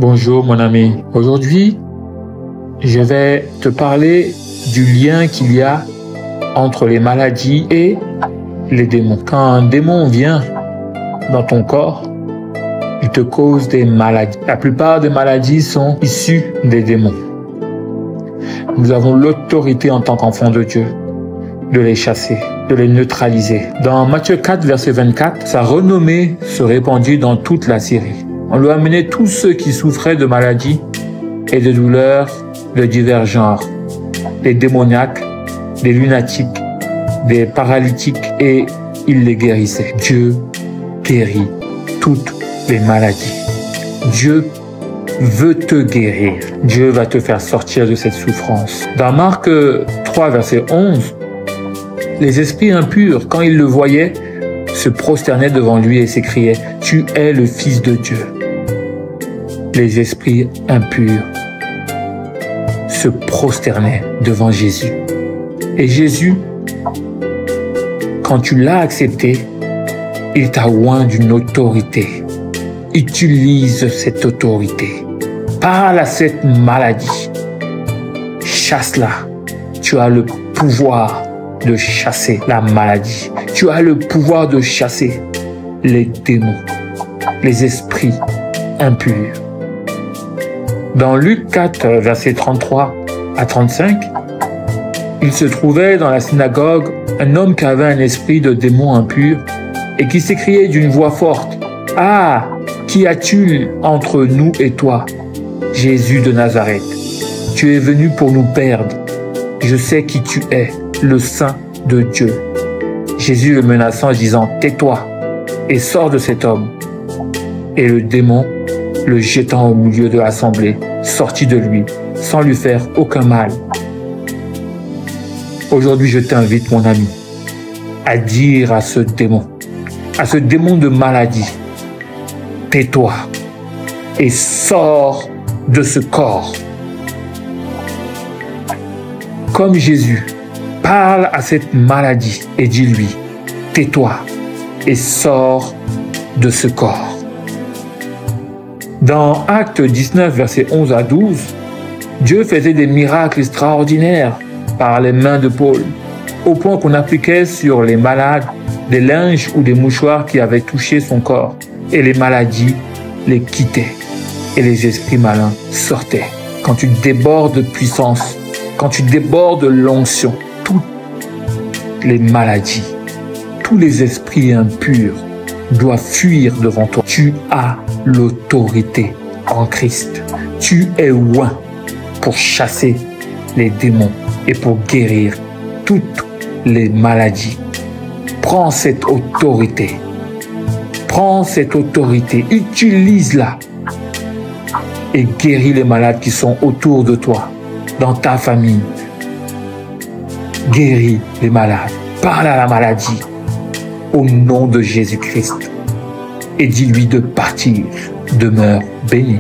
Bonjour mon ami. Aujourd'hui, je vais te parler du lien qu'il y a entre les maladies et les démons. Quand un démon vient dans ton corps, il te cause des maladies. La plupart des maladies sont issues des démons. Nous avons l'autorité en tant qu'enfants de Dieu de les chasser, de les neutraliser. Dans Matthieu 4, verset 24, sa renommée se répandit dans toute la Syrie. On lui a amené tous ceux qui souffraient de maladies et de douleurs de divers genres, des démoniaques, des lunatiques, des paralytiques, et il les guérissait. Dieu guérit toutes les maladies. Dieu veut te guérir. Dieu va te faire sortir de cette souffrance. Dans Marc 3, verset 11, les esprits impurs, quand ils le voyaient, se prosternaient devant lui et s'écriaient « Tu es le Fils de Dieu ». Les esprits impurs se prosternaient devant Jésus. Et Jésus, quand tu l'as accepté, il t'a oint d'une autorité. Utilise cette autorité. Parle à cette maladie. Chasse-la. Tu as le pouvoir de chasser la maladie. Tu as le pouvoir de chasser les démons, les esprits impurs. Dans Luc 4, versets 33 à 35, il se trouvait dans la synagogue un homme qui avait un esprit de démon impur et qui s'écriait d'une voix forte « Ah, qui as-tu entre nous et toi, Jésus de Nazareth? Tu es venu pour nous perdre. Je sais qui tu es, le Saint de Dieu. » Jésus le menaçant disant « Tais-toi et sors de cet homme. » Et le démon, le jetant au milieu de l'assemblée, sortit de lui, sans lui faire aucun mal. Aujourd'hui, je t'invite, mon ami, à dire à ce démon de maladie, tais-toi et sors de ce corps. Comme Jésus, parle à cette maladie et dis-lui, tais-toi et sors de ce corps. Dans Actes 19, versets 11 à 12, Dieu faisait des miracles extraordinaires par les mains de Paul, au point qu'on appliquait sur les malades des linges ou des mouchoirs qui avaient touché son corps, et les maladies les quittaient, et les esprits malins sortaient. Quand tu débordes de puissance, quand tu débordes de l'onction, toutes les maladies, tous les esprits impurs doivent fuir devant toi. Tu as l'autorité en Christ. Tu es oint pour chasser les démons et pour guérir toutes les maladies. Prends cette autorité. Prends cette autorité, utilise-la et guéris les malades qui sont autour de toi, dans ta famille. Guéris les malades. Parle à la maladie au nom de Jésus-Christ et dis-lui de partir. Demeure béni.